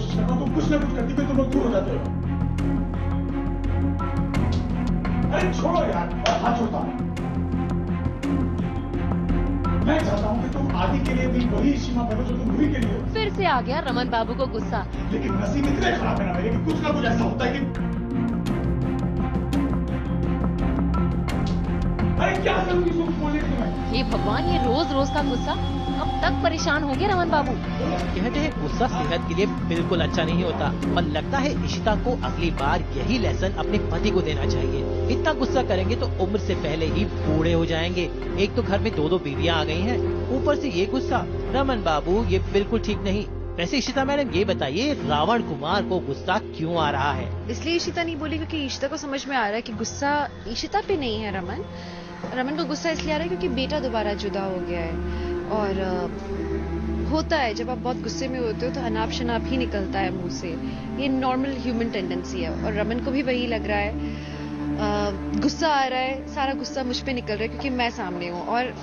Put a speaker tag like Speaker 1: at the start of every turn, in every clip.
Speaker 1: कोशिश कर रहा हूँ, तुम कुछ ना कुछ करती हुई तुम लोग दूर हो जाते हो। अरे छोड़ो यार, हाथ छोड़ता हूँ। मैं चाहता हूँ कि तुम आदि के लिए भी वही सीमा बनो जो तुम रूही के लिए हो।
Speaker 2: फिर से आ गया रमन बाबू को गुस्सा।
Speaker 1: लेकिन नसीब इतने खराब है ना मेरे कि कुछ ना कुछ ऐसा होता है कि अरे क्या करूँ इसको बोलने की मैं?
Speaker 2: हे भगवान, ये रोज रोज का गुस्सा, कब तक परेशान होंगे रमन बाबू।
Speaker 3: कहते हैं गुस्सा सेहत के लिए बिल्कुल अच्छा नहीं होता और लगता है इशिता को अगली बार यही लेसन अपने पति को देना चाहिए। इतना गुस्सा करेंगे तो उम्र से पहले ही बूढ़े हो जाएंगे। एक तो घर में दो बीवियां आ गई हैं, ऊपर से ये गुस्सा। रमन बाबू ये बिल्कुल ठीक नहीं। वैसे इशिता मैडम ये बताइए, रावण कुमार को गुस्सा क्यों आ रहा है?
Speaker 4: इसलिए इशिता नहीं बोली क्योंकि इशिता को समझ में आ रहा है कि गुस्सा इशिता पे नहीं है। रमन को गुस्सा इसलिए आ रहा है क्योंकि बेटा दोबारा जुदा हो गया है। और होता है जब आप बहुत गुस्से में होते हो तो अनाप शनाप ही निकलता है मुंह से। ये नॉर्मल ह्यूमन टेंडेंसी है और रमन को भी वही लग रहा है। गुस्सा आ रहा है, सारा गुस्सा मुझ पे निकल रहा है क्योंकि मैं सामने हूँ। और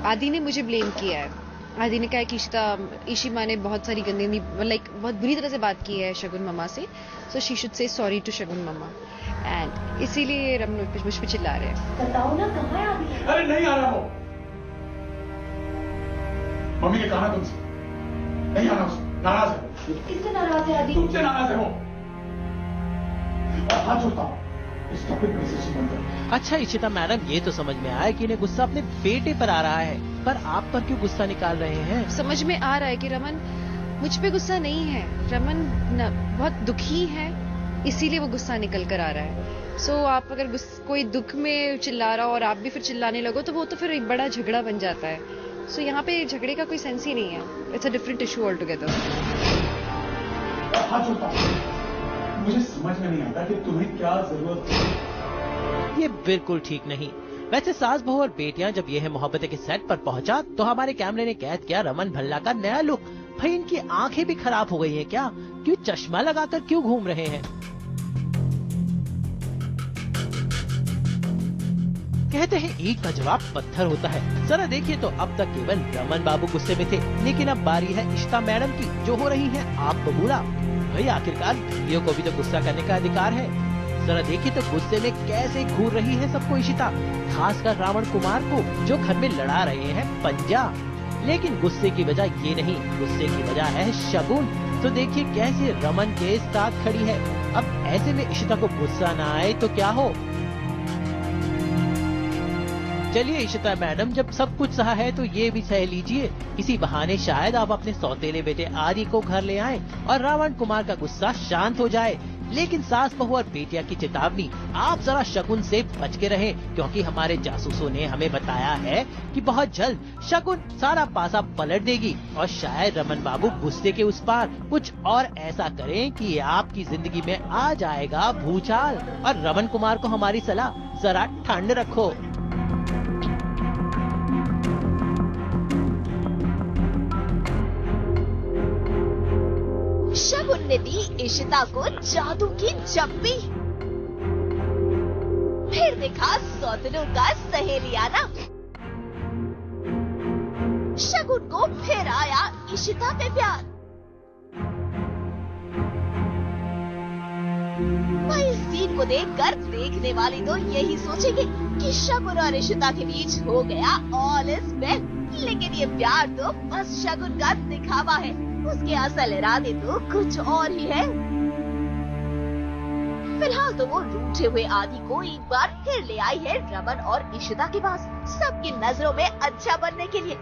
Speaker 4: आदि ने मुझे ब्लेम किया है। आदि ने कहा कि ईशी माँ ने बहुत सारी गंदी बहुत बुरी तरह से बात की है शगुन मामा से, so she should say sorry to Shagun मामा। एंड इसीलिए रमन मुझ पे चिल्ला रहे हैं।
Speaker 2: बताओ ना कहाँ है आदि?
Speaker 1: अरे नहीं आ रहा हो। मम्मी ने कहा तुमसे नहीं आना, नाराज है।
Speaker 2: किससे नाराज है आदि?
Speaker 1: तुमसे नाराज है वो। और हाथ जोड़ता हूँ, इस टॉपिक में से बंद करो।
Speaker 3: अच्छा इशिता मैडम, ये तो समझ में आया कि इन्हें गुस्सा अपने बेटे पर आ रहा है, पर आप पर क्यों गुस्सा निकाल रहे हैं?
Speaker 4: समझ में आ रहा है कि रमन मुझ पे गुस्सा नहीं है। रमन बहुत दुखी है, इसीलिए वो गुस्सा निकल कर आ रहा है। सो आप अगर कोई दुख में चिल्ला रहा हो और आप भी फिर चिल्लाने लगो तो वो तो फिर एक बड़ा झगड़ा बन जाता है। सो यहाँ पे झगड़े का कोई सेंस ही नहीं है। It's a different issue all together.
Speaker 1: हाथ जोड़ता हूँ, मुझे समझ में नहीं आता कि तुम्हें क्या जरूरत है।
Speaker 3: ये बिल्कुल ठीक नहीं। वैसे सास बहू और बेटियां जब ये है मोहब्बतें के सेट पर पहुंचा तो हमारे कैमरे ने कैद किया रमन भल्ला का नया लुक। भाई इनकी आंखें भी खराब हो गई हैं क्या? क्यों चश्मा लगाकर क्यों घूम रहे हैं? कहते हैं ईंट का जवाब पत्थर होता है। जरा देखिए तो अब तक केवल रमन बाबू गुस्से में थे, लेकिन अब बारी है इशिता मैडम की जो हो रही है आप बबूला। भाई आखिरकार बीवियों को भी तो गुस्सा करने का अधिकार है। जरा देखिए तो गुस्से में कैसे घूर रही है सबको इशिता, खासकर रावण कुमार को जो घर में लड़ा रहे हैं पंजा। लेकिन गुस्से की वजह ये नहीं, गुस्से की वजह है शगुन। तो देखिए कैसे रमन के साथ खड़ी है। अब ऐसे में इशिता को गुस्सा ना आए तो क्या हो। चलिए इशिता मैडम, जब सब कुछ सहा है तो ये भी सह लीजिए। इसी बहाने शायद आप अपने सौतेले बेटे आदि को घर ले आएं और रावण कुमार का गुस्सा शांत हो जाए। लेकिन सास बहू और बेटिया की चेतावनी, आप जरा शगुन से बच के रहें, क्योंकि हमारे जासूसों ने हमें बताया है कि बहुत जल्द शगुन सारा पासा पलट देगी और शायद रमन बाबू गुस्से के उस पार कुछ और ऐसा करें कि आपकी जिंदगी में आ जाएगा भूचाल। और रमन कुमार को हमारी सलाह, जरा ठंड रखो।
Speaker 5: शगुन ने दी इशिता को जादू की चप्पी। फिर देखा सौतनों का सहेलियाना। शगुन को फिर आया इशिता पे प्यार। भाई इस सीन को देखकर देखने वाली तो यही सोचेगी कि शगुन और इशिता के बीच हो गया ऑल इज वेल। लेकिन ये प्यार तो बस शगुन का दिखावा है, उसके असल इरादे तो कुछ और ही है। फिलहाल तो वो रूठे हुए आदि को एक बार फिर ले आई है रमन और इशिता के पास, सबकी नजरों में अच्छा बनने के लिए।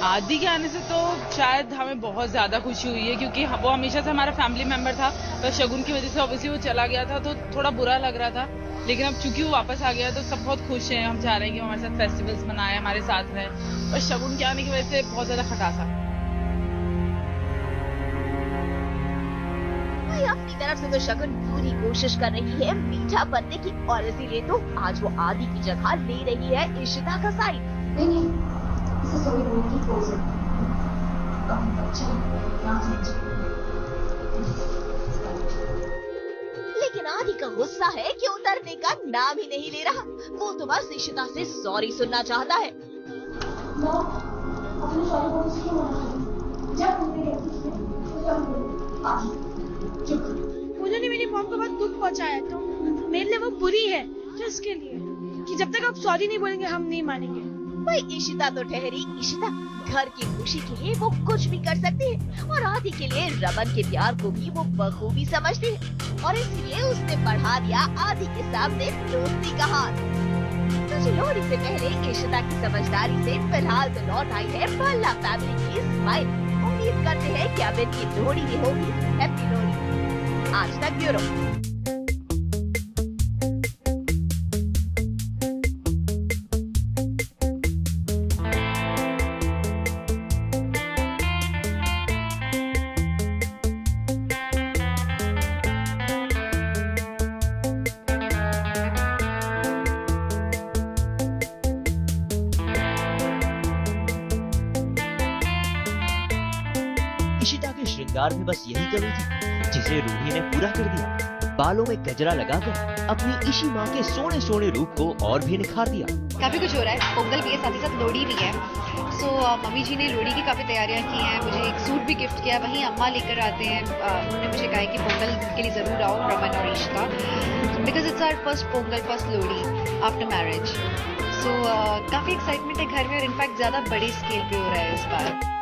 Speaker 6: आदि के आने से तो शायद हमें बहुत ज्यादा खुशी हुई है, क्योंकि वो हमेशा से हमारा फैमिली मेंबर था। पर शगुन की वजह से ऑब्वियसली वो चला गया था तो थोड़ा बुरा लग रहा था। लेकिन अब चूंकि वो वापस आ गया तो सब बहुत खुश हैं। हम चाह रहे हैं कि वो हमारे साथ फेस्टिवल्स मनाए, हमारे साथ रहे। और शगुन के आने की वजह से बहुत ज्यादा खटासा।
Speaker 5: अपनी तरफ से तो शगुन पूरी कोशिश कर रही है मीठा बनने की, और इसीलिए तो आज वो आदि की जगह ले रही है इशिता का साइड। लेकिन आदि का गुस्सा है कि उतरने का नाम ही नहीं ले रहा। वो तो बस इशिता से सॉरी सुनना चाहता है।
Speaker 7: अपने सॉरी बोलने से क्यों मना कर? जब हमने गलती की तो हम उन्होंने मेरी मॉम को बहुत दुख पहुंचाया, तो मेरे लिए वो बुरी है, तो इसके लिए कि जब तक आप सॉरी नहीं बोलेंगे हम नहीं मानेंगे।
Speaker 5: भाई इशिता तो ठहरी इशिता, घर की खुशी के लिए वो कुछ भी कर सकती है और आदि के लिए रमन के प्यार को भी वो बखूबी समझती है और इसलिए उसने बढ़ा दिया आदि के सामने दोस्ती का हाथ। तो लोहड़ी से पहले इशिता की समझदारी से फिलहाल तो लौट आई है भल्ला फैमिली की स्माइल। उम्मीद करते हैं कि अब इनकी लोहड़ी भी होगी हैप्पी लोहड़ी। आज तक ब्यूरो।
Speaker 8: इशिता के श्रृंगार में बस यही कमी थी जिसे रूही ने पूरा कर दिया। बालों में गजरा लगाकर अपनी इशी माँ के सोने सोने रूप को और भी निखार दिया।
Speaker 4: काफी कुछ हो रहा है, पोंगल भी है, साथ ही साथ लोहड़ी भी है। सो मम्मी जी ने लोहड़ी की काफी तैयारियां की हैं, मुझे एक सूट भी गिफ्ट किया, वहीं अम्मा लेकर आते हैं। उन्होंने मुझे कहा है कि पोंगल के लिए जरूर आओ रमन और Ishita, because it's our first Pongal, first Lohri after marriage. So काफी एक्साइटमेंट है घर में और इनफैक्ट ज्यादा बड़े स्केल पे हो रहा है इस बार।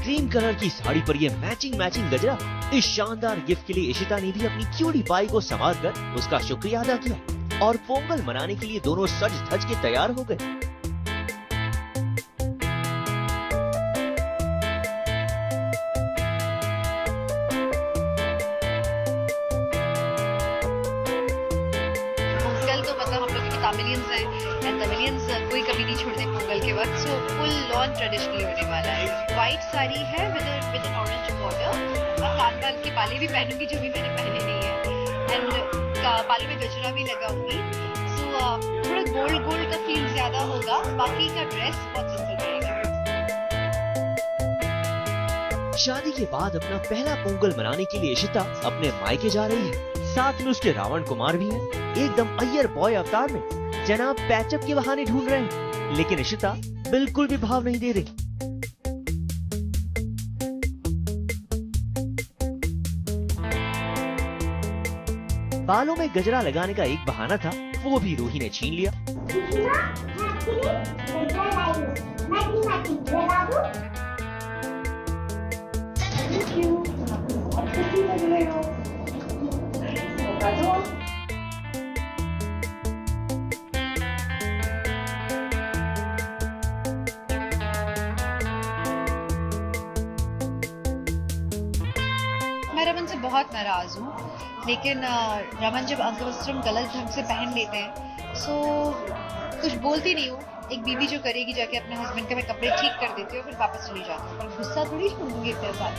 Speaker 8: क्रीम कलर की साड़ी पर ये मैचिंग गजरा। इस शानदार गिफ्ट के लिए इशिता ने भी अपनी क्यूटी पाई को संभाल कर उसका शुक्रिया अदा किया और पोंगल मनाने के लिए दोनों सज धज के तैयार हो गए।
Speaker 4: पोंगल तो मतलब हम लोग की तमिलियंस हैं एंड तमिलियंस कोई कभी नहीं छोड़ते पोंगल के वक्त। सो फुल लॉन ट्रेडिशनल होने वाला है। व्हाइट साड़ी है विद एन ऑरेंज बॉर्डर और कान की बाली भी पहनूंगी जो भी मैंने पहने नहीं है एंड बालों में गजरा भी लगाऊंगी। सो थोड़ा गोल्ड का फील ज्यादा होगा, बाकी का ड्रेस बहुत सिंपल रहेगा।
Speaker 8: शादी के बाद अपना पहला पोंगल मनाने के लिए इशिता अपने मायके जा रही है। साथ में उसके रावण कुमार भी हैं, एकदम अय्यर बॉय अवतार में जनाब पैचअप के बहाने ढूंढ रहे हैं, लेकिन इशिता बिल्कुल भी भाव नहीं दे रही। बालों में गजरा लगाने का एक बहाना था, वो भी रूही ने छीन लिया।
Speaker 4: मैं रमन से बहुत नाराज हूँ, लेकिन रमन जब अंगवस्त्रम गलत ढंग से पहन लेते हैं सो कुछ बोलती नहीं हूँ। एक बीवी जो करेगी जाके अपने हस्बैंड के मैं कपड़े ठीक कर देती हूँ फिर वापस चली जाती हूँ, पर गुस्सा थोड़ी छोड़ूंगी इतने साल।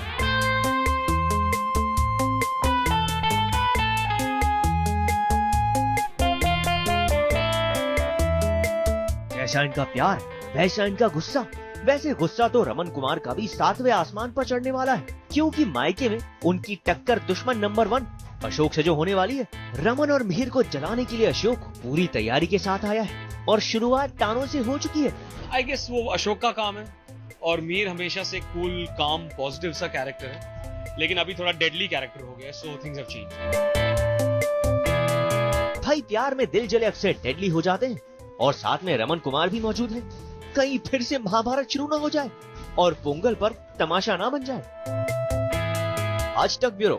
Speaker 8: जैसा इनका प्यार वैसा इनका गुस्सा। वैसे गुस्सा तो रमन कुमार का भी 7वें आसमान पर चढ़ने वाला है, क्योंकि मायके में उनकी टक्कर दुश्मन नंबर 1 अशोक से जो होने वाली है। रमन और मिहिर को जलाने के लिए अशोक पूरी तैयारी के साथ आया है और शुरुआत टानों से हो चुकी है।
Speaker 9: आई गेस वो अशोक का काम है और मीर हमेशा से कूल काम पॉजिटिव सा कैरेक्टर है, लेकिन अभी थोड़ा डेडली कैरेक्टर हो गया, सो थिंग्स हैव चेंज्ड।
Speaker 8: भाई प्यार में दिल जले अक्सर डेडली हो जाते हैं और साथ में रमन कुमार भी मौजूद है। कहीं फिर से महाभारत शुरू ना हो जाए और पोंगल पर तमाशा ना बन जाए। आज तक ब्यूरो।